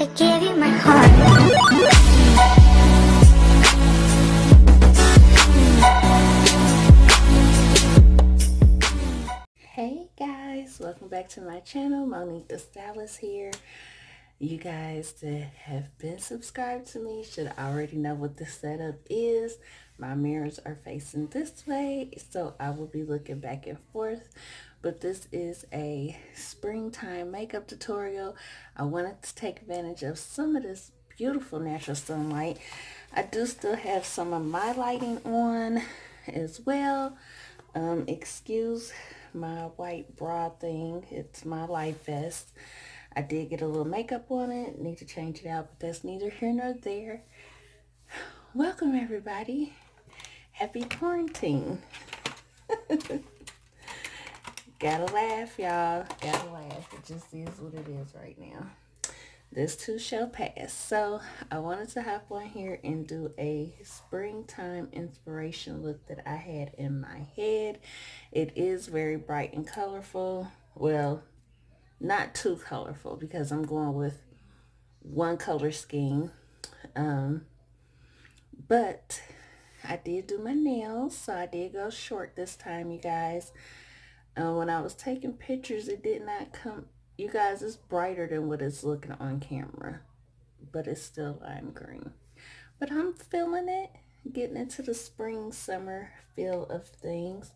I gave you my heart. Hey guys, welcome back to my channel. Monique the Stylist here. You guys that have been subscribed to me should already know what the setup is. My mirrors are facing this way, so I will be looking back and forth. But this is a springtime makeup tutorial. I wanted to take advantage of some of this beautiful natural sunlight. I do still have some of my lighting on as well. Excuse my white bra thing. It's my light vest. I did get a little makeup on it. Need to change it out, but that's neither here nor there. Welcome everybody. Happy quarantine. Gotta laugh, y'all. Gotta laugh. It just is what it is right now. This too shall pass. So I wanted to hop on here and do a springtime inspiration look that I had in my head. It is very bright and colorful. Well, not too colorful because I'm going with one color scheme. But I did do my nails, so I did go short this time, you guys. When I was taking pictures, it did not come. You guys, it's brighter than what it's looking on camera, but it's still lime green. But I'm feeling it, getting into the spring, summer feel of things.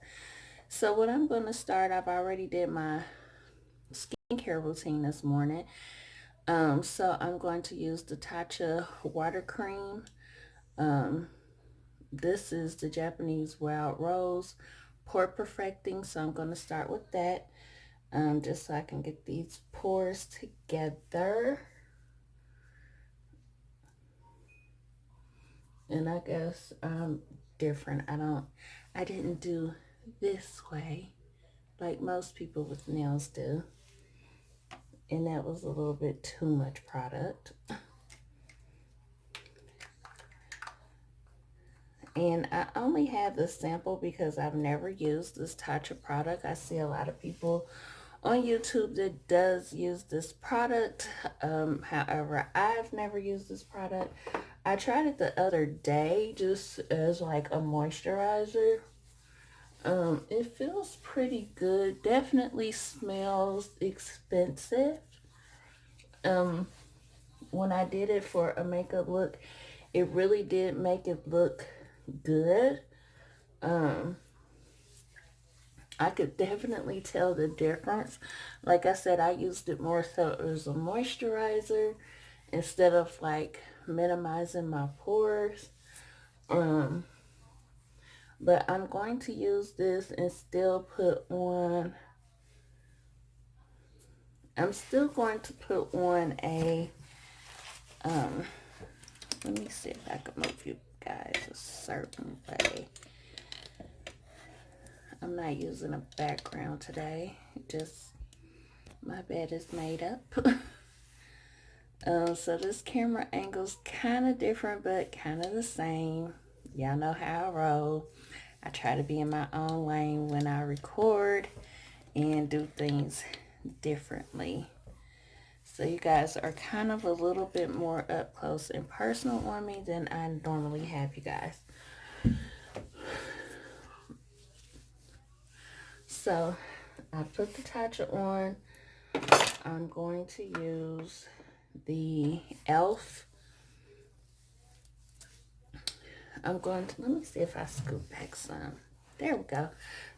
So what I'm going to start, I've already did my skincare routine this morning. So I'm going to use the Tatcha water cream. This is the Japanese Wild Rose Pore Perfecting, so I'm going to start with that. Just so I can get these pores together. And I guess I'm different. I didn't do this way like most people with nails do. And that was a little bit too much product. And I only have the sample because I've never used this Tatcha product. I see a lot of people on YouTube that does use this product. However, I've never used this product. I tried it the other day just as like a moisturizer. It feels pretty good. Definitely smells expensive. When I did it for a makeup look, it really did make it look good. I could definitely tell the difference. Like I said, I used it more so as a moisturizer instead of like minimizing my pores. But I'm going to use this and still put on, I'm still going to put on a, let me see if I can move you guys a certain way. I'm not using a background today. Just my bed is made up. So this camera angle's kind of different, but kind of the same. Y'all know how I roll. I try to be in my own lane when I record and do things differently. So you guys are kind of a little bit more up close and personal on me than I normally have you guys. So I put the Tatcha on. I'm going to use the e.l.f. let me see if I scoop back some. There we go.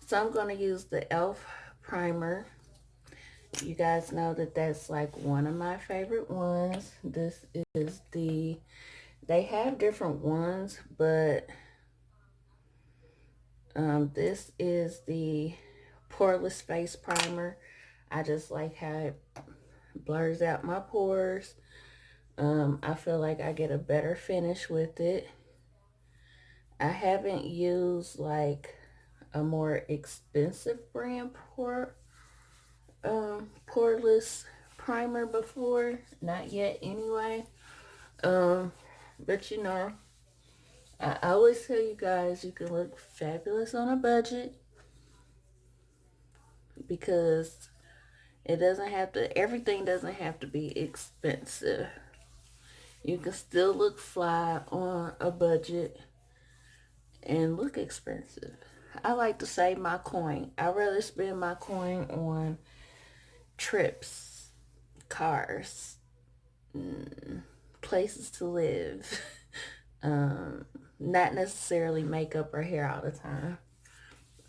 So I'm going to use the e.l.f. primer. You guys know that that's like one of my favorite ones. This is they have different ones, but this is the poreless face primer. I just like how it blurs out my pores. I feel like I get a better finish with it. I haven't used like a more expensive brand poreless primer before. Not yet anyway. But you know, I always tell you guys you can look fabulous on a budget because it doesn't have to, everything doesn't have to be expensive. You can still look fly on a budget and look expensive. I like to save my coin. I'd rather spend my coin on trips, cars, places to live. Not necessarily makeup or hair all the time.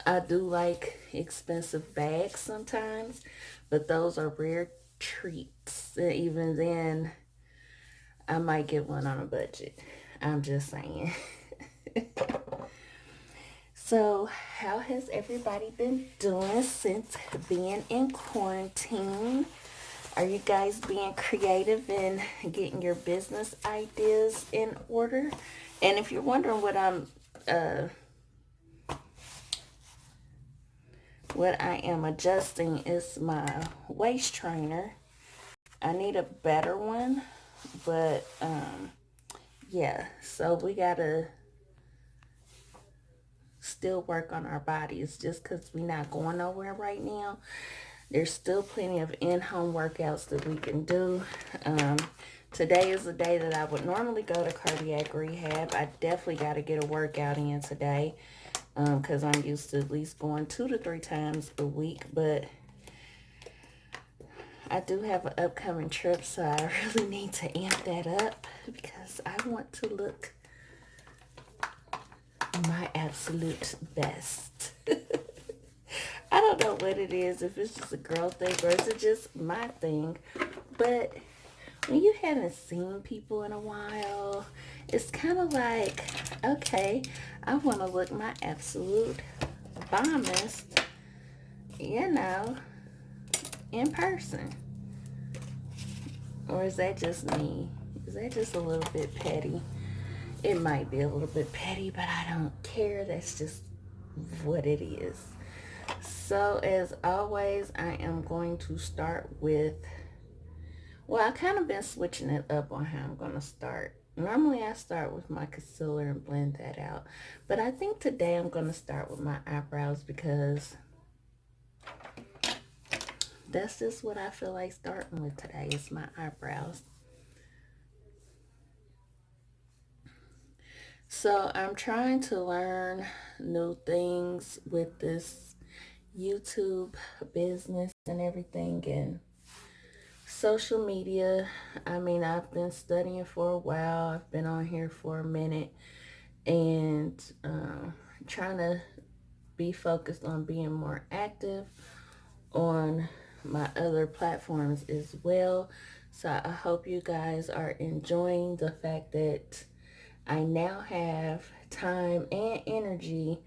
I do like expensive bags sometimes, but those are rare treats. And even then, I might get one on a budget. I'm just saying. So, how has everybody been doing since being in quarantine? Are you guys being creative and getting your business ideas in order? And if you're wondering what I am adjusting is my waist trainer. I need a better one, but yeah, so we gotta still work on our bodies just because we're not going nowhere right now. There's still plenty of in-home workouts that we can do. Today is the day that I would normally go to cardiac rehab. I definitely got to get a workout in today because I'm used to at least going 2 to 3 times a week. But I do have an upcoming trip, so I really need to amp that up because I want to look my absolute best. I don't know what it is, if it's just a girl thing or is it just my thing, but when you haven't seen people in a while, it's kind of like, okay, I want to look my absolute bombest, you know, in person. Or is that just me? Is that just a little bit petty? It might be a little bit petty, but I don't care. That's just what it is. So as always, I am going to start with, well, I kind of been switching it up on how I'm going to start. Normally I start with my concealer and blend that out. But I think today I'm going to start with my eyebrows because that's just what I feel like starting with today is my eyebrows. So I'm trying to learn new things with this YouTube business and everything and social media. I mean, I've been studying for a while. I've been on here for a minute and trying to be focused on being more active on my other platforms as well. So I hope you guys are enjoying the fact that I now have time and energy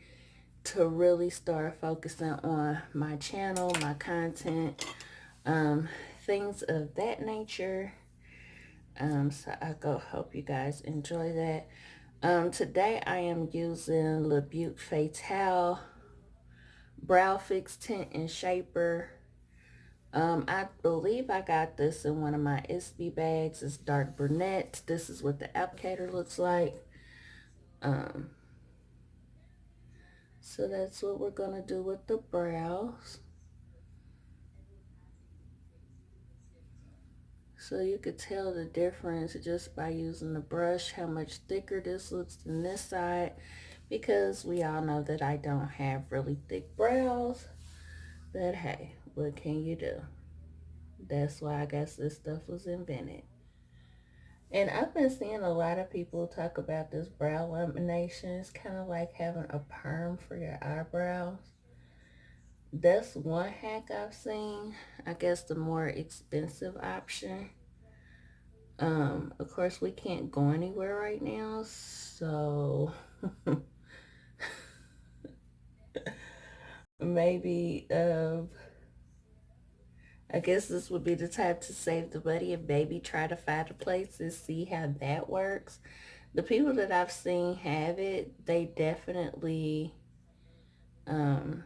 to really start focusing on my channel, my content, things of that nature. So I hope you guys enjoy that. Today I am using Le Beaute Fatale Brow Fix Tint and Shaper. I believe I got this in one of my SB bags. It's dark brunette. This is what the applicator looks like. So that's what we're going to do with the brows. So you could tell the difference just by using the brush, how much thicker this looks than this side, because we all know that I don't have really thick brows. But hey, what can you do? That's why I guess this stuff was invented. And I've been seeing a lot of people talk about this brow lamination. It's kind of like having a perm for your eyebrows. That's one hack I've seen. I guess the more expensive option. Of course, we can't go anywhere right now, so maybe, I guess this would be the time to save the money and maybe try to find a place and see how that works. The people that I've seen have it, um,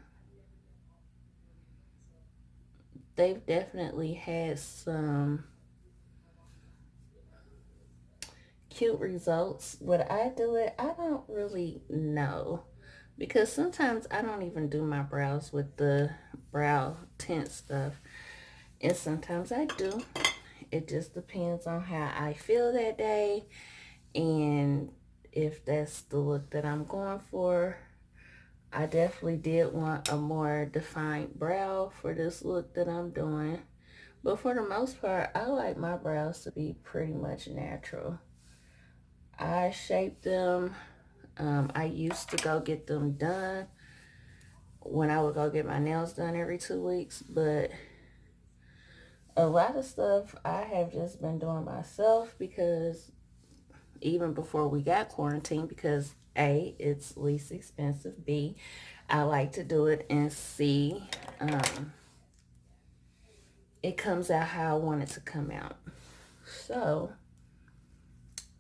they've definitely had some cute results. Would I do it? I don't really know. Because sometimes I don't even do my brows with the brow tint stuff. And sometimes I do. It just depends on how I feel that day, and if that's the look that I'm going for. I definitely did want a more defined brow for this look that I'm doing. But for the most part, I like my brows to be pretty much natural. I shape them. I used to go get them done when I would go get my nails done every 2 weeks. But a lot of stuff I have just been doing myself, because even before we got quarantined, because A, it's least expensive. B, I like to do it, and C, it comes out how I want it to come out. So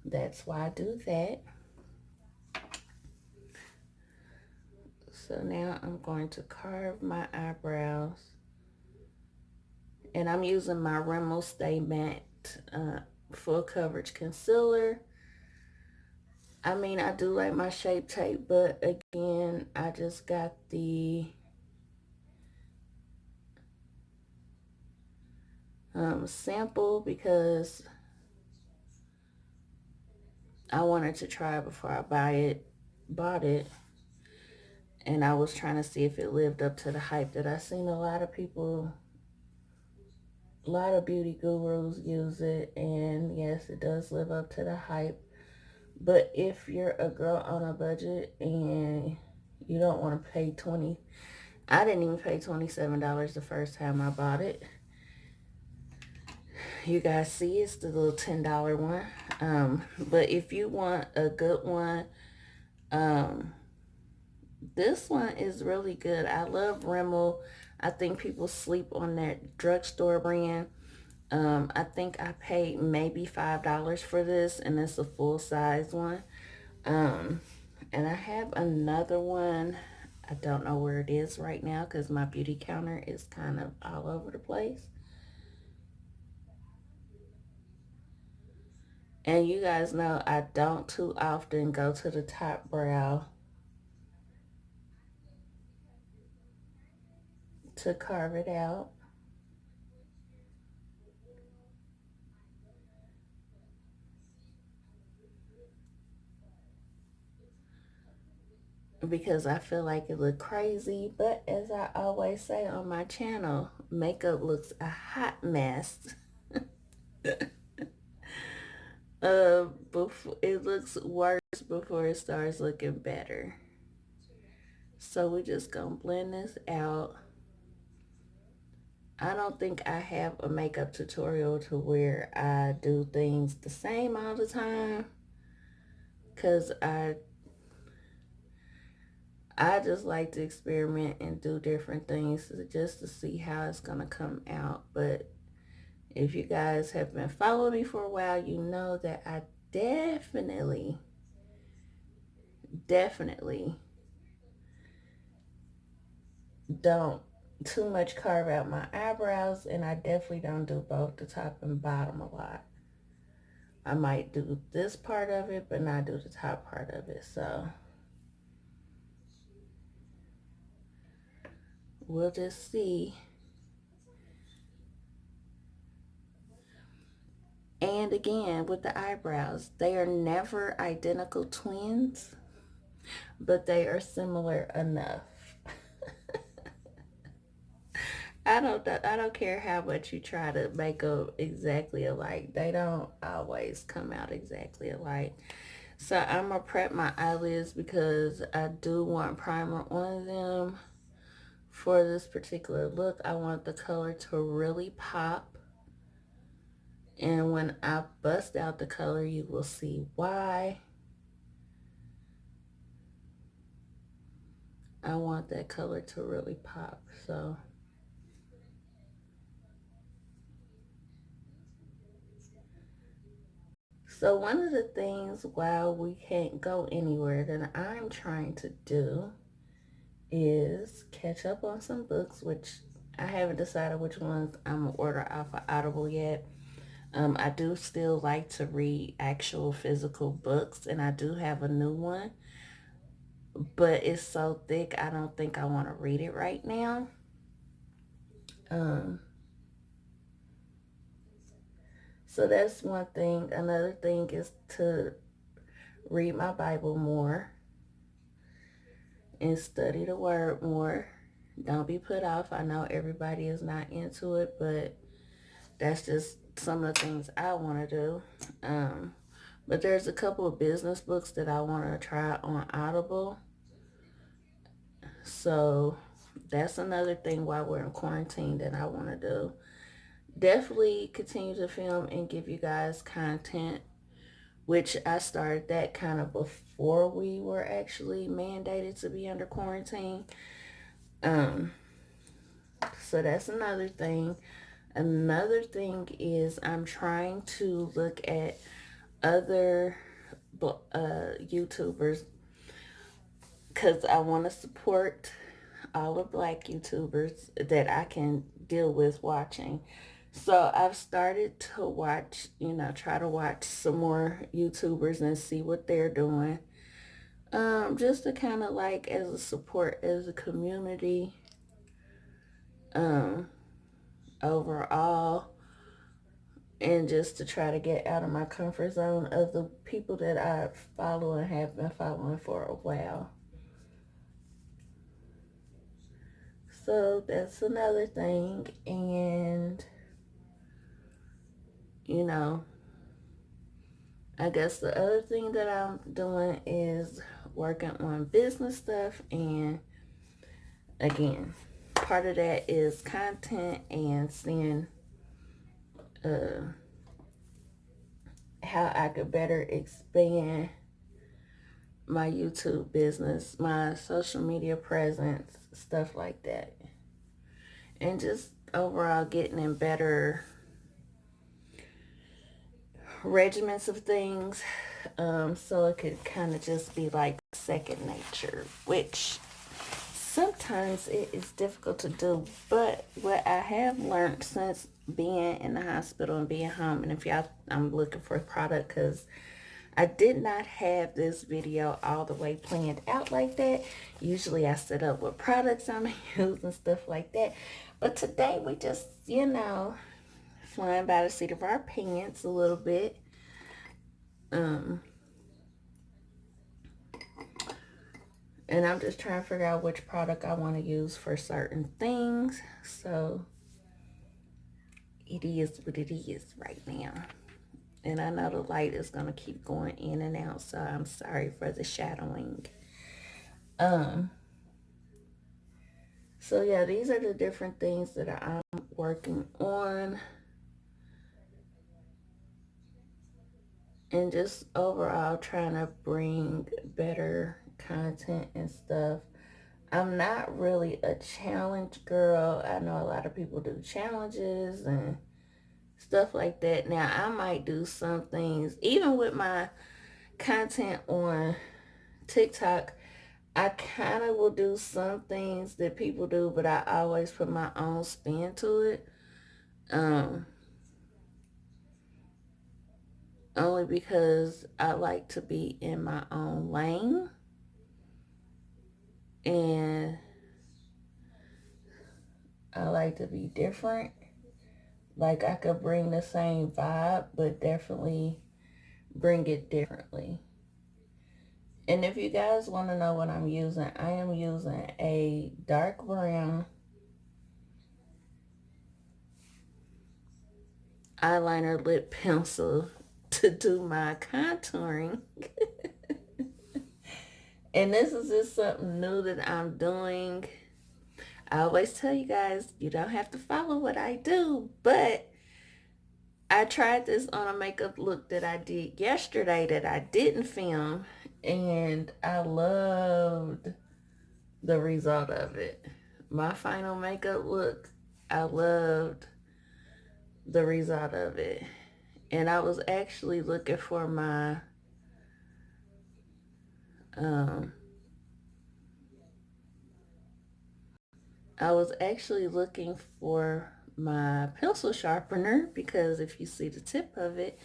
that's why I do that. So now I'm going to carve my eyebrows, and I'm using my Rimmel Stay Matte full coverage concealer. I mean, I do like my Shape Tape, but again, I just got the sample because I wanted to try it before I bought it, and I was trying to see if it lived up to the hype that I seen a lot of people, a lot of beauty gurus use it, and yes, it does live up to the hype. But if you're a girl on a budget and you don't want to pay I didn't even pay $27 the first time I bought it. You guys see, it's the little $10 one. But if you want a good one, this one is really good. I love Rimmel. I think people sleep on that drugstore brand. I think I paid maybe $5 for this, and it's a full size one. And I have another one. I don't know where it is right now because my beauty counter is kind of all over the place. And you guys know I don't too often go to the top brow to carve it out. Because I feel like it look crazy. But as I always say on my channel, makeup looks a hot mess. Before it looks worse before it starts looking better. So we're just gonna blend this out. I don't think I have a makeup tutorial to where I do things the same all the time, because I just like to experiment and do different things just to see how it's gonna come out. But if you guys have been following me for a while, you know that I definitely don't too much carve out my eyebrows, and I definitely don't do both the top and bottom a lot. I might do this part of it, but not do the top part of it. So we'll just see. And again, with the eyebrows, they are never identical twins, but they are similar enough. I don't care how much you try to make them exactly alike. They don't always come out exactly alike. So I'm gonna prep my eyelids because I do want primer on them for this particular look. I want the color to really pop. And when I bust out the color, you will see why. I want that color to really pop. So one of the things while we can't go anywhere that I'm trying to do is catch up on some books, which I haven't decided which ones I'm gonna order off of Audible yet. I do still like to read actual physical books, and I do have a new one, but it's so thick I don't think I want to read it right now. Um, So that's one thing. Another thing is to read my Bible more and study the word more. Don't be put off. I know everybody is not into it, but that's just some of the things I want to do. But there's a couple of business books that I want to try on Audible. So that's another thing while we're in quarantine that I want to do. Definitely continue to film and give you guys content, which I started that kind of before we were actually mandated to be under quarantine. Um, so that's another thing. Another thing is I'm trying to look at other YouTubers because I want to support all the black YouTubers that I can deal with watching. So I've started to watch, try to watch some more YouTubers and see what they're doing. Just to kind of like as a support as a community, um, overall, and just to try to get out of my comfort zone of the people that I follow and have been following for a while. So that's another thing. And, you know, I guess the other thing that I'm doing is working on business stuff. And again, part of that is content and seeing how I could better expand my YouTube business, my social media presence, stuff like that. And just overall getting in better regiments of things, so it could kind of just be like second nature, which sometimes it is difficult to do. But what I have learned since being in the hospital and being home, and if y'all, I'm looking for a product because I did not have this video all the way planned out like that. Usually I set up what products I'm using and stuff like that. But today we just, flying by the seat of our pants a little bit. And I'm just trying to figure out which product I want to use for certain things. So it is what it is right now. And I know the light is going to keep going in and out, so I'm sorry for the shadowing. So yeah, these are the different things that I'm working on. And just overall trying to bring better content and stuff. I'm not really a challenge girl. I know a lot of people do challenges and stuff like that. Now, I might do some things, even with my content on TikTok, I kind of will do some things that people do, but I always put my own spin to it. Only because I like to be in my own lane. And I like to be different. Like I could bring the same vibe, but definitely bring it differently. And if you guys want to know what I'm using, I am using a dark brown eyeliner lip pencil to do my contouring. And this is just something new that I'm doing. I always tell you guys, you don't have to follow what I do, but I tried this on a makeup look that I did yesterday that I didn't film, and I loved the result of it. My final makeup look, I loved the result of it. And I was actually looking for my um I was actually looking for my pencil sharpener because if you see the tip of it,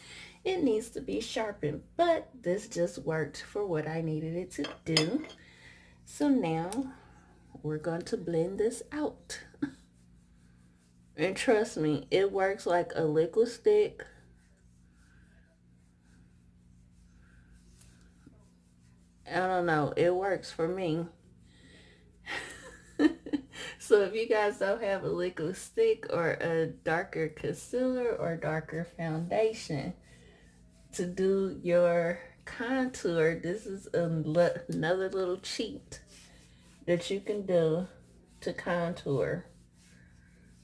it needs to be sharpened. But this just worked for what I needed it to do. So now we're going to blend this out. And trust me, it works like a liquid stick. I don't know, it works for me. So if you guys don't have a liquid stick or a darker concealer or darker foundation to do your contour, this is another little cheat that you can do to contour.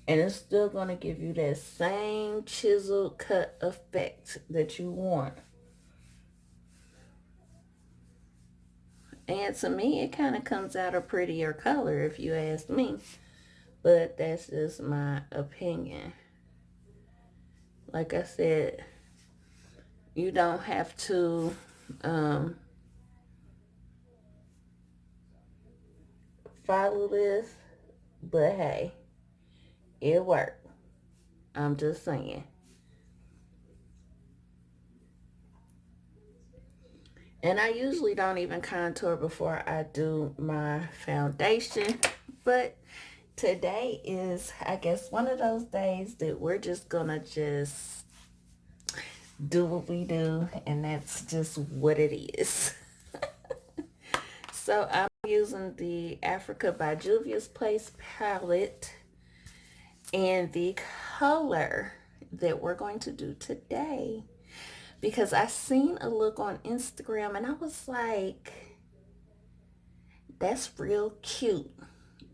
And it's still going to give you that same chiseled cut effect that you want. And to me, it kind of comes out a prettier color if you ask me. But that's just my opinion. Like I said, you don't have to follow this. But hey, it worked. I'm just saying. And I usually don't even contour before I do my foundation. But today is, I guess, one of those days that we're just gonna just do what we do, and that's just what it is. So I'm using the Africa by Juvia's Place palette, and the color that we're going to do today, because I seen a look on Instagram and I was like, that's real cute,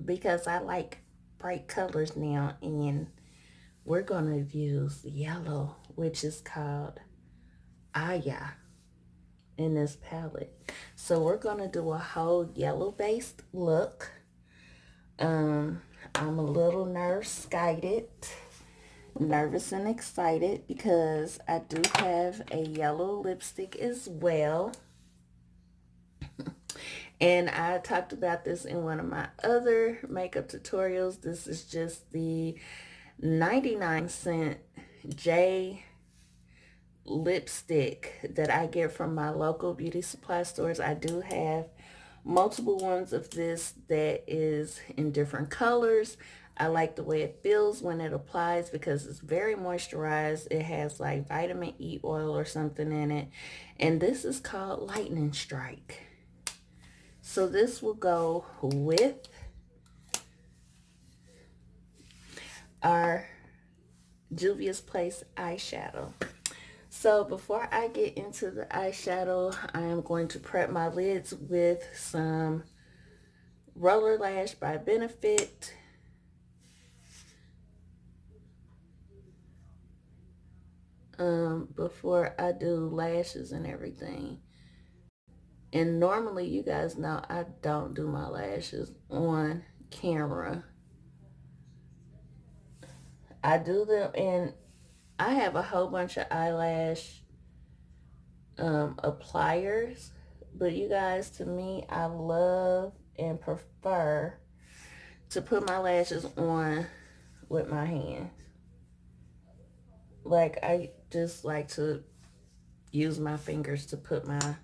because I like bright colors now, and we're going to use yellow, which is called Aya in this palette. So we're going to do a whole yellow based look. I'm a little nervous and excited because I do have a yellow lipstick as well. And I talked about this in one of my other makeup tutorials. This is just the 99-cent J lipstick that I get from my local beauty supply stores. I do have multiple ones of this that is in different colors. I like the way it feels when it applies because it's very moisturized. It has like vitamin E oil or something in it. And this is called Lightning Strike. So this will go with our Juvia's Place eyeshadow. So before I get into the eyeshadow, I am going to prep my lids with some Roller Lash by Benefit. Before I do lashes and everything. And normally, you guys know I don't do my lashes on camera. I do them, and I have a whole bunch of eyelash appliers. But you guys, to me, I love and prefer to put my lashes on with my hands. Like, I just like to use my fingers to put my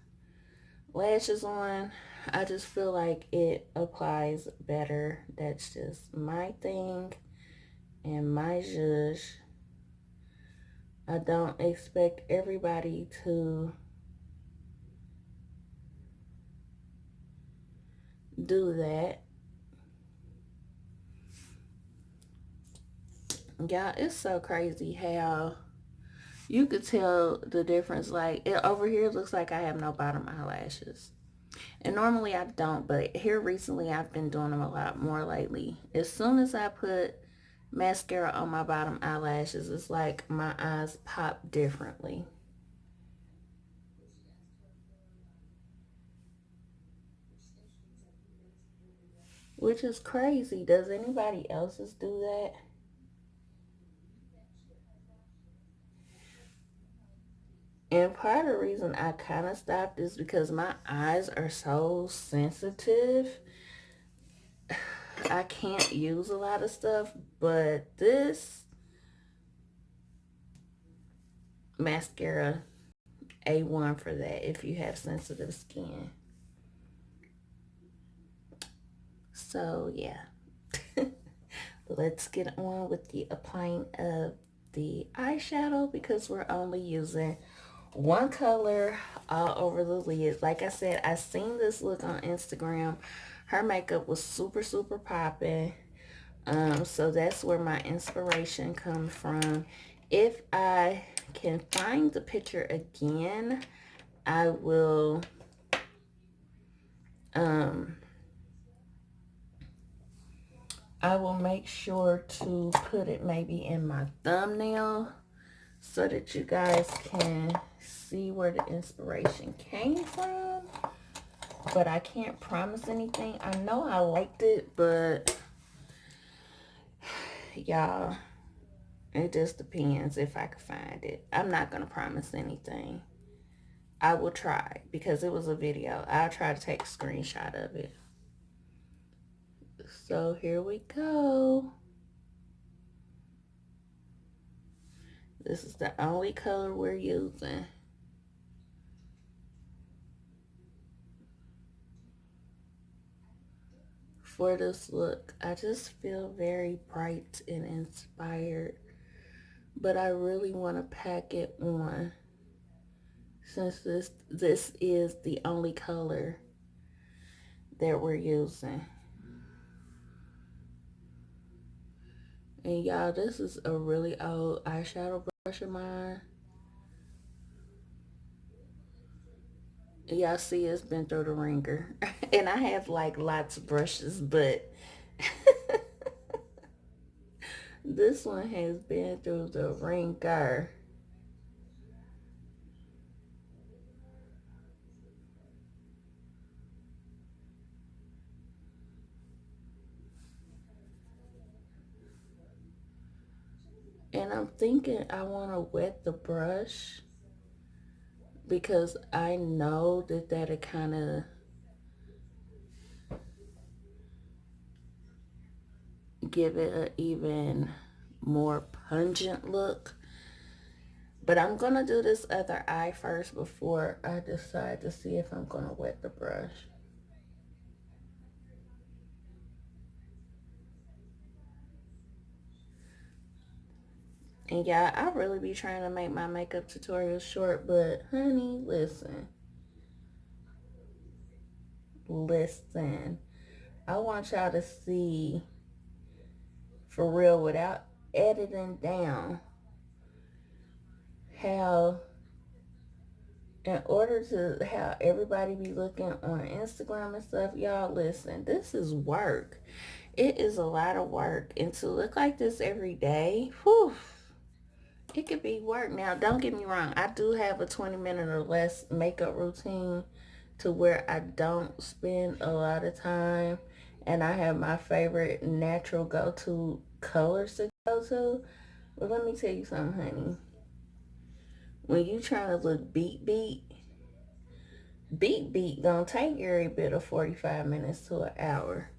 lashes on. I just feel like it applies better. That's just my thing and my zhuzh. I don't expect everybody to do that. Y'all, it's so crazy how you could tell the difference. Like, it over here looks like I have no bottom eyelashes. And normally I don't, but here recently I've been doing them a lot more lately. As soon as I put mascara on my bottom eyelashes, it's like my eyes pop differently. Which is crazy. Does anybody else's do that? And part of the reason I kind of stopped is because my eyes are so sensitive. I can't use a lot of stuff, but this mascara, A1 for that if you have sensitive skin. So yeah, let's get on with the applying of the eyeshadow because we're only using one color all over the lid. Like I said, I seen this look on Instagram. Her makeup was super, super popping. So that's where my inspiration comes from. If I can find the picture again, I will make sure to put it maybe in my thumbnail so that you guys can see where the inspiration came from. But I can't promise anything. I know I liked it, but y'all, it just depends if I can find it. I'm not going to promise anything. I will try because it was a video. I'll try to take a screenshot of it. So here we go. This is the only color we're using. For this look, I just feel very bright and inspired, but I really want to pack it on since this is the only color that we're using. And y'all, this is a really old eyeshadow brush of mine. Y'all see it's been through the ringer. And I have like lots of brushes, but this one has been through the ringer. And I'm thinking I want to wet the brush because I know that that'll kind of give it an even more pungent look. But I'm going to do this other eye first before I decide to see if I'm going to wet the brush. And yeah, I really be trying to make my makeup tutorials short, but honey, listen. Listen. I want y'all to see for real without editing down how in order to how everybody be looking on Instagram and stuff, y'all listen, this is work. It is a lot of work. And to look like this every day, whew, it could be work. Now, don't get me wrong. I do have a 20-minute or less makeup routine to where I don't spend a lot of time. And I have my favorite natural go-to colors to go to. But let me tell you something, honey. When you trying to look beat, gonna take every bit of 45 minutes to an hour.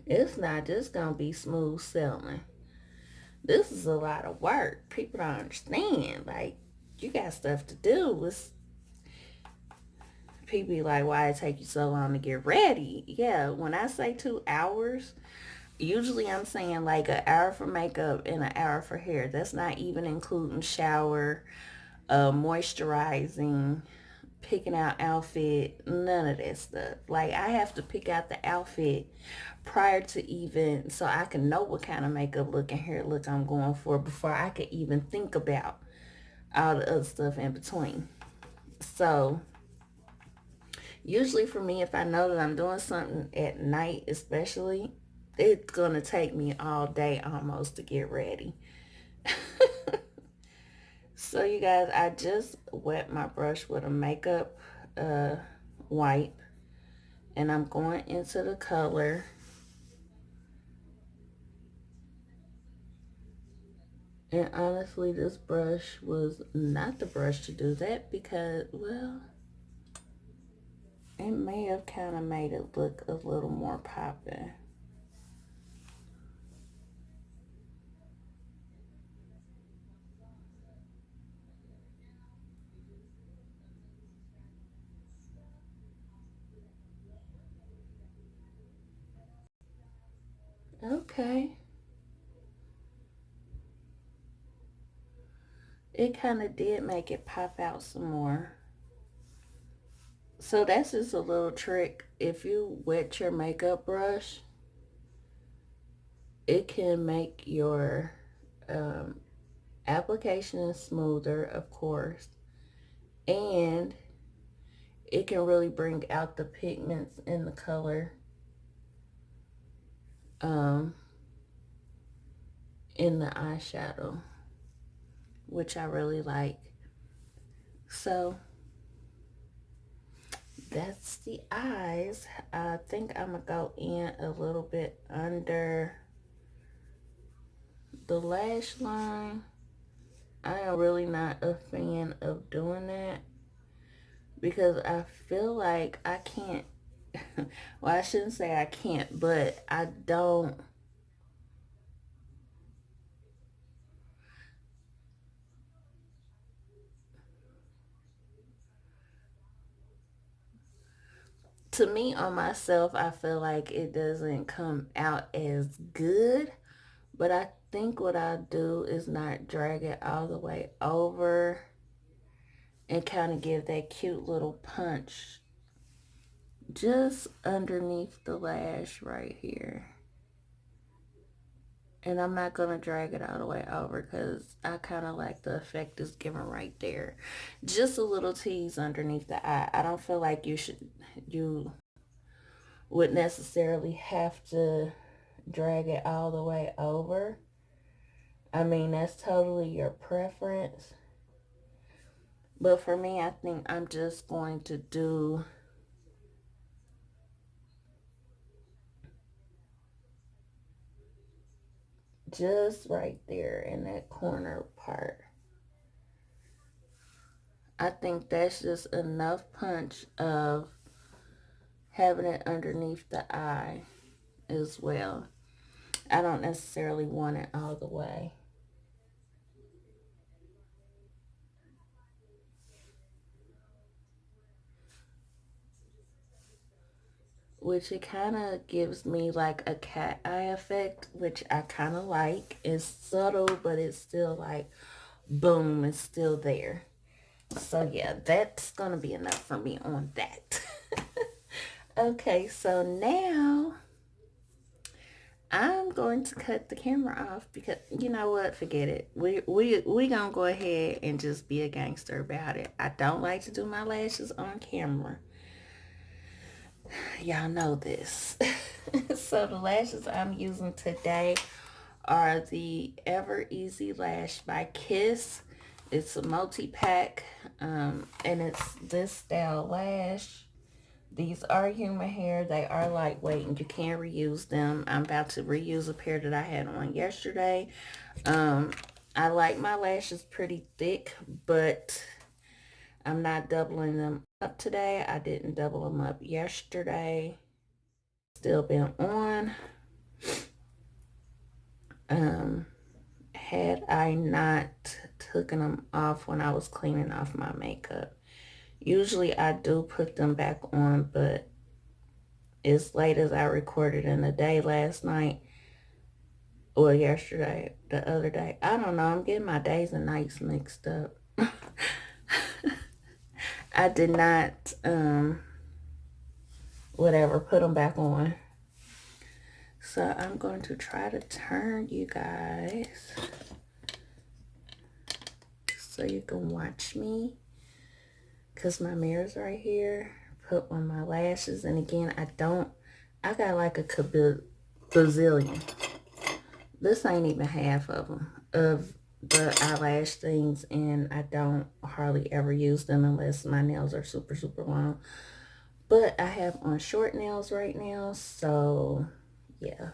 It's not just gonna be smooth sailing. This is a lot of work. People don't understand. Like, you got stuff to do. People be like, why it take you so long to get ready? Yeah, when I say 2 hours, usually I'm saying like an hour for makeup and an hour for hair. That's not even including shower, moisturizing, picking out outfit, none of that stuff. Like, I have to pick out the outfit prior to even, so I can know what kind of makeup look and hair look I'm going for before I could even think about all the other stuff in between. So usually for me, if I know that I'm doing something at night especially, it's gonna take me all day almost to get ready. So you guys, I just wet my brush with a makeup wipe, and I'm going into the color. And honestly, this brush was not the brush to do that because, well, it may have kind of made it look a little more popping. Okay. it kind of did make it pop out some more. So that's just a little trick. If you wet your makeup brush, it can make your um, application smoother, of course, and it can really bring out the pigments in the color um, in the eyeshadow, which I really like. So that's the eyes. I think I'm gonna go in a little bit under the lash line. I am really not a fan of doing that because I feel like I can't. Well, I shouldn't say I can't, but I don't. To me, on myself, I feel like it doesn't come out as good. But I think what I do is not drag it all the way over and kind of give that cute little punch just underneath the lash right here. And I'm not going to drag it all the way over because I kind of like the effect it's given right there. Just a little tease underneath the eye. I don't feel like you would necessarily have to drag it all the way over. I mean, that's totally your preference. But for me, I think I'm just going to do just right there in that corner part. I think that's just enough punch of having it underneath the eye as well. I don't necessarily want it all the way. Which it kind of gives me like a cat eye effect, which I kind of like. It's subtle, but it's still like, boom, it's still there. So yeah, that's going to be enough for me on that. Okay, so now I'm going to cut the camera off because you know what? Forget it. We gonna go ahead and just be a gangster about it. I don't like to do my lashes on camera. Y'all know this. So the lashes I'm using today are the Ever Easy Lash by Kiss. It's a multi-pack, and it's this style lash. These are human hair. They are lightweight and you can reuse them. I'm about to reuse a pair that I had on yesterday. I like my lashes pretty thick, but I'm not doubling them up today. I didn't double them up yesterday. Still been on. Had I not taken them off when I was cleaning off my makeup. Usually I do put them back on, but as late as I recorded in the day last night, or yesterday, the other day. I don't know. I'm getting my days and nights mixed up. I did not, whatever, put them back on. So I'm going to try to turn you guys so you can watch me. Because my mirror's right here. Put on my lashes. And again, I got like a bazillion. This ain't even half of them, of the eyelash things, and I don't hardly ever use them unless my nails are super, super long. But I have on short nails right now, so yeah.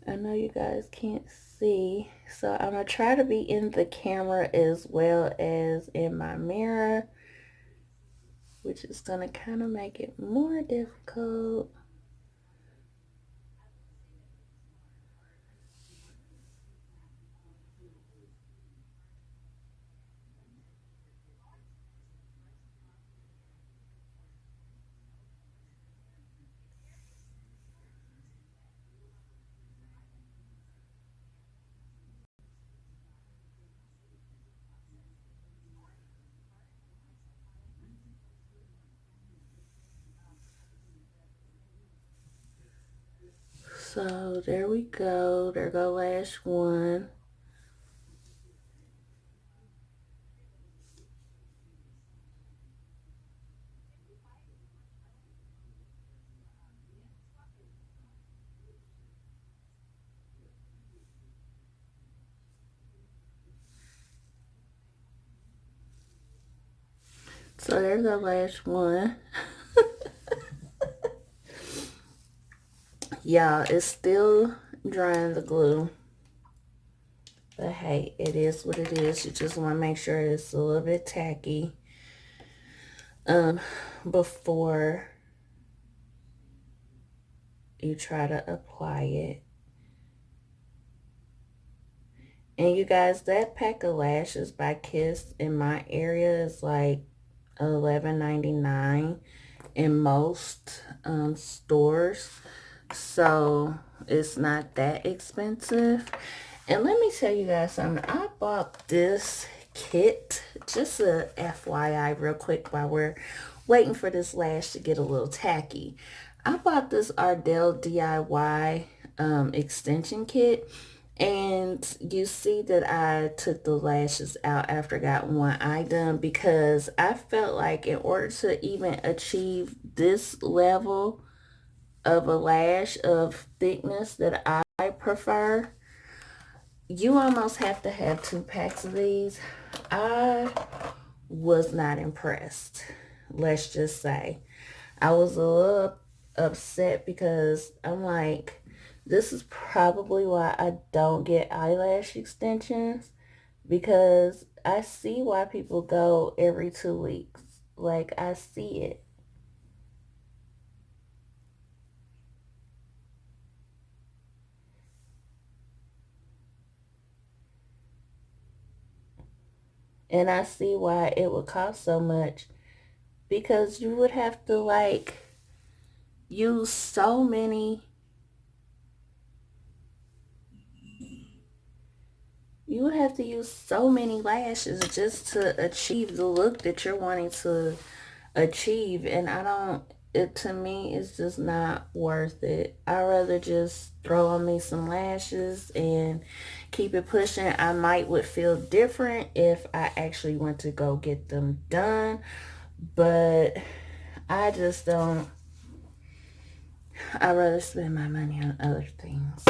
I know you guys can't see, so I'm going to try to be in the camera as well as in my mirror, which is going to kind of make it more difficult. So there we go. There go lash one. So there's the last one. Y'all, it's still drying the glue. But hey, it is what it is. You just want to make sure it's a little bit tacky before you try to apply it. And you guys, that pack of lashes by Kiss in my area is like $11.99 in most stores. So it's not that expensive. And let me tell you guys something. I bought this kit, just a FYI real quick while we're waiting for this lash to get a little tacky. I bought this Ardell DIY extension kit. And you see that I took the lashes out after I got one eye done because I felt like in order to even achieve this level of a lash of thickness that I prefer, you almost have to have 2 packs of these. I was not impressed. Let's just say. I was a little upset because I'm like, this is probably why I don't get eyelash extensions, because I see why people go every 2 weeks. Like, I see it. And I see why it would cost so much, because you would have to like use so many lashes just to achieve the look that you're wanting to achieve. And I don't, it to me it's just not worth it. I'd rather just throw on me some lashes and keep it pushing. I would feel different if I actually went to go get them done, but I just don't. I'd rather spend my money on other things.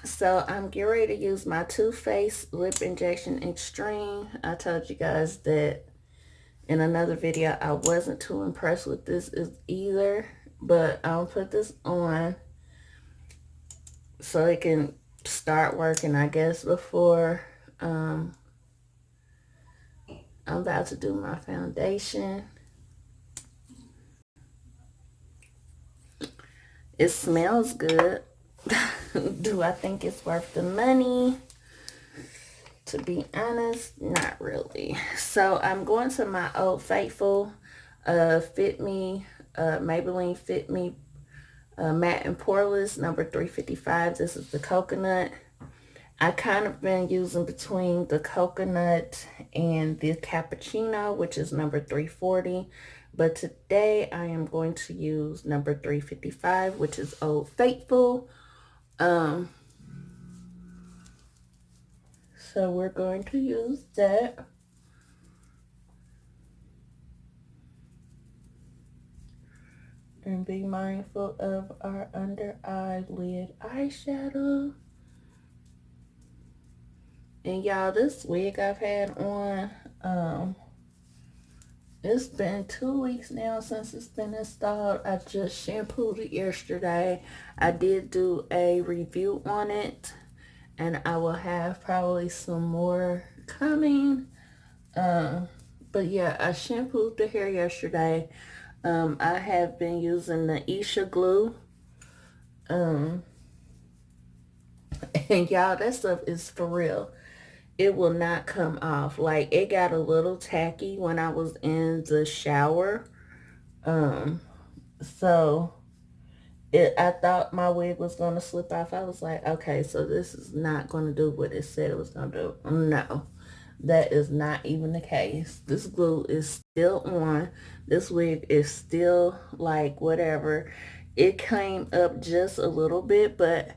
So I'm getting ready to use my Too Faced Lip Injection Extreme. I told you guys that in another video I wasn't too impressed with this either, but I'll put this on so it can start working, I guess, before I'm about to do my foundation. It smells good. Do I think it's worth the money? To be honest, not really. So I'm going to my Old Faithful Fit Me, Maybelline Fit Me Matte and Poreless number 355. This is the coconut. I kind of been using between the coconut and the cappuccino, which is number 340. But today I am going to use number 355, which is Old Faithful. So we're going to use that. And be mindful of our under eyelid eyeshadow. And y'all, this wig I've had on, it's been 2 weeks now since it's been installed. I just shampooed it yesterday. I did do a review on it, and I will have probably some more coming. But yeah, I shampooed the hair yesterday. I have been using the Isha glue. And y'all, that stuff is for real. It will not come off. Like, it got a little tacky when I was in the shower. So I thought my wig was going to slip off. I was like, okay, so this is not going to do what it said it was going to do. No. that is not even the case. This glue is still on. This wig is still like whatever. It came up just a little bit, but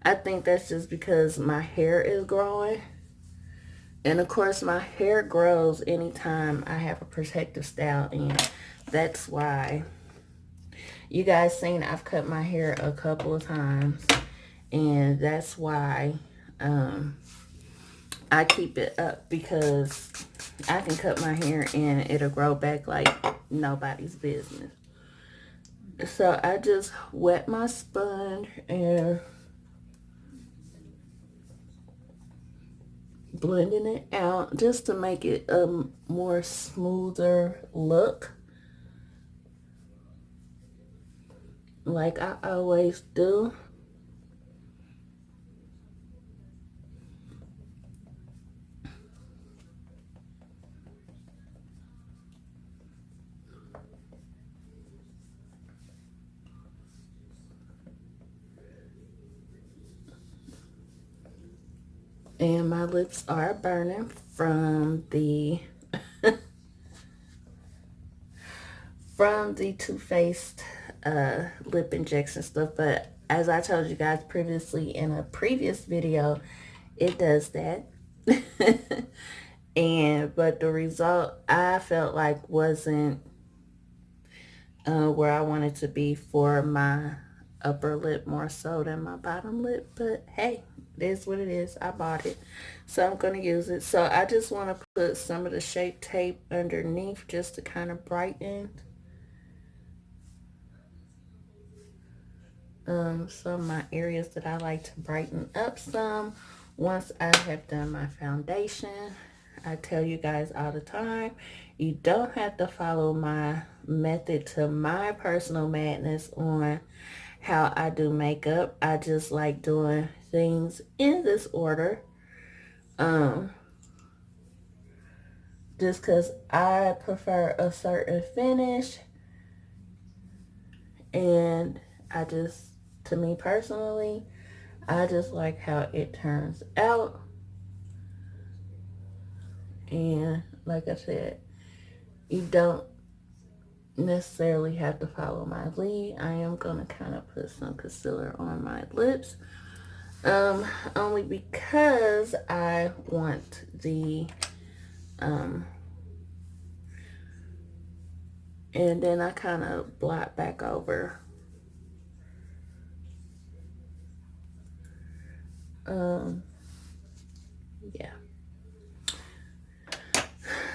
I think that's just because my hair is growing. And of course my hair grows anytime I have a protective style in. That's why. You guys seen I've cut my hair a couple of times. And that's why I keep it up, because I can cut my hair and it'll grow back like nobody's business. So I just wet my sponge and blending it out just to make it a more smoother look, like I always do. And my lips are burning from the from the Too Faced lip injection stuff. But as I told you guys previously in a previous video, it does that. But the result I felt like wasn't where I wanted to be for my upper lip, more so than my bottom lip. But hey, it is what it is. I bought it, so I'm going to use it. So I just want to put some of the Shape Tape underneath just to kind of brighten some of my areas that I like to brighten up some once I have done my foundation. I tell you guys all the time, you don't have to follow my method to my personal madness on how I do makeup. I just like doing things in this order. Just because I prefer a certain finish, and to me personally, I just like how it turns out. And like I said, you don't necessarily have to follow my lead. I am going to kind of put some concealer on my lips. Only because I want the, and then I kind of blot back over. Yeah.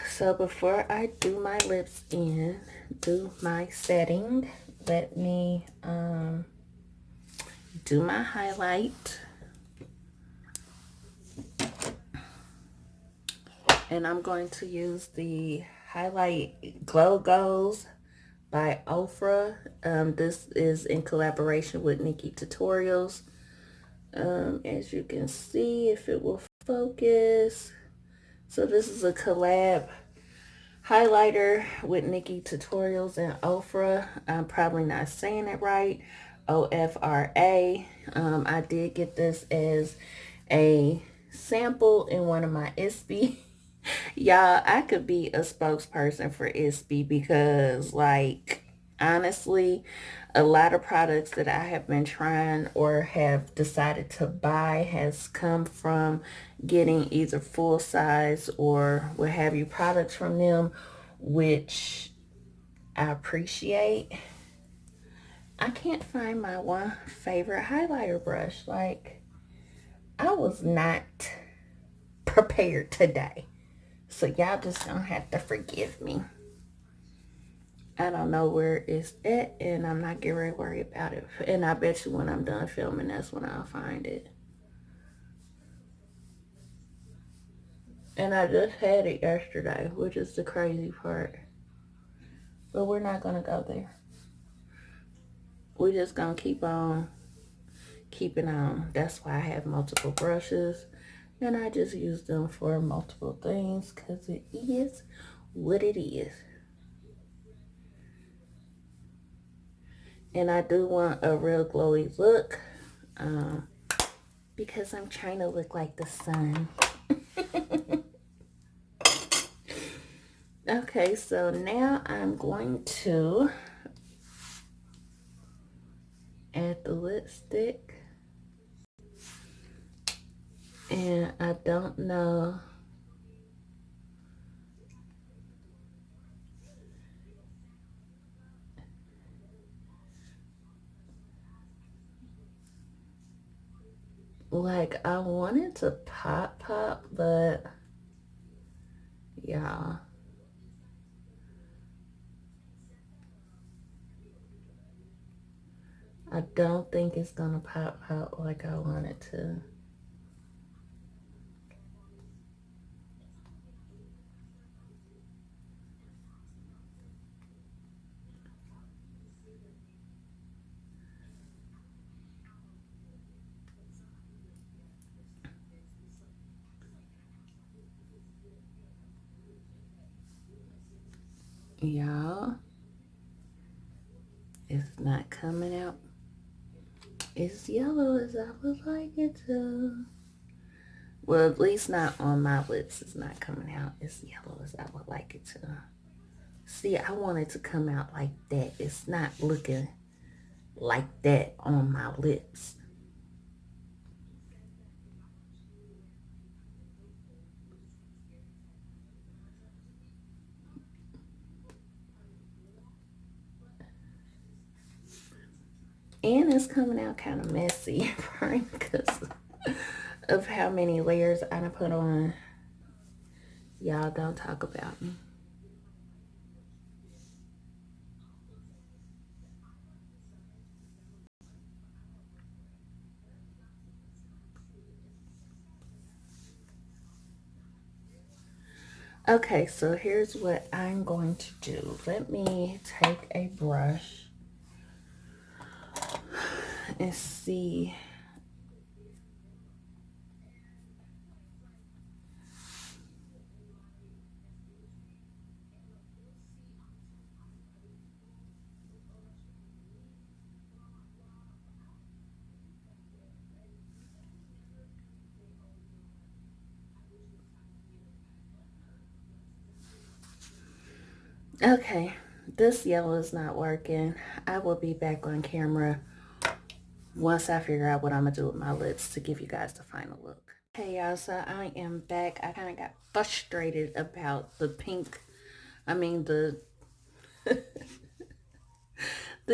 So before I do my lips in, do my setting, let me do my highlight. And I'm going to use the highlight Glow Goes by Ofra. This is in collaboration with Nikki Tutorials. As you can see, if it will focus. So this is a collab highlighter with Nikki Tutorials and Ofra. I'm probably not saying it right. OFRA. I did get this as a sample in one of my ISPI. Y'all, I could be a spokesperson for ISPI because, like, honestly, a lot of products that I have been trying or have decided to buy has come from getting either full size or what have you products from them, which I appreciate. I can't find my one favorite highlighter brush. Like, I was not prepared today. So y'all just gonna have to forgive me. I don't know where it's at, and I'm not getting ready to worry about it. And I bet you when I'm done filming, that's when I'll find it. And I just had it yesterday, which is the crazy part. But we're not gonna go there. We're just gonna keep on keeping on. That's why I have multiple brushes. And I just use them for multiple things because it is what it is. And I do want a real glowy look because I'm trying to look like the sun. Okay, so now I'm going to add the lipstick. And I don't know. Like, I wanted to pop, but yeah. I don't think it's gonna pop out like I want it to. Y'all, it's not coming out as yellow as I would like it to. Well, at least not on my lips. It's not coming out as yellow as I would like it to. See, I want it to come out like that. It's not looking like that on my lips. And it's coming out kind of messy, right? Because of how many layers I done put on. Y'all don't talk about me. Okay, so here's what I'm going to do. Let me take a brush and see. Okay, this yellow is not working. I will be back on camera once I figure out what I'm gonna do with my lips to give you guys the final look. Hey y'all, so I am back. I kind of got frustrated about the pink, I mean the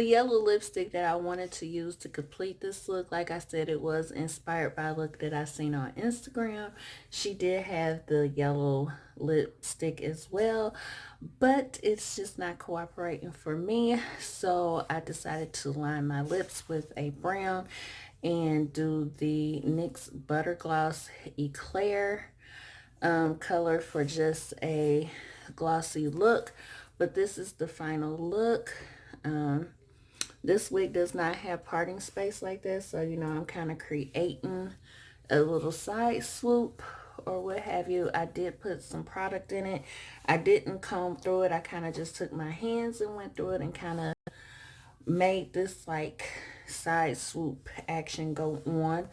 yellow lipstick that I wanted to use to complete this look. Like I said, it was inspired by a look that I seen on Instagram. She did have the yellow lipstick as well, but it's just not cooperating for me. So I decided to line my lips with a brown and do the NYX Butter Gloss Eclair color for just a glossy look. But this is the final look. This wig does not have parting space like this, so you know I'm kind of creating a little side swoop or what have you. I did put some product in it. I didn't comb through it. I kind of just took my hands and went through it and kind of made this like side swoop action go on.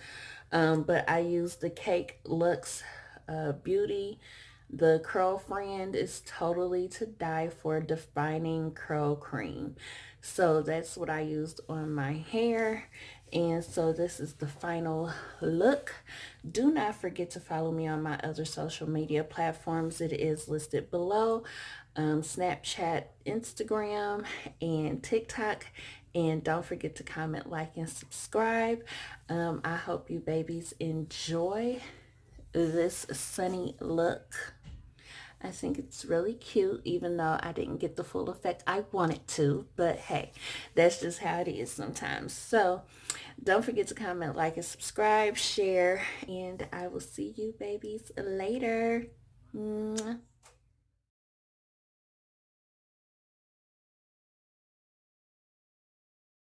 But I used the Cake Luxe Beauty. The curl friend is totally to die for, defining curl cream. So that's what I used on my hair. And so this is the final look. Do not forget to follow me on my other social media platforms. It is listed below. Snapchat, Instagram, and TikTok. And don't forget to comment, like, and subscribe. I hope you babies enjoy this sunny look. I think it's really cute, even though I didn't get the full effect I wanted to. But hey, that's just how it is sometimes. So don't forget to comment, like, and subscribe, share, and I will see you babies later. Mwah.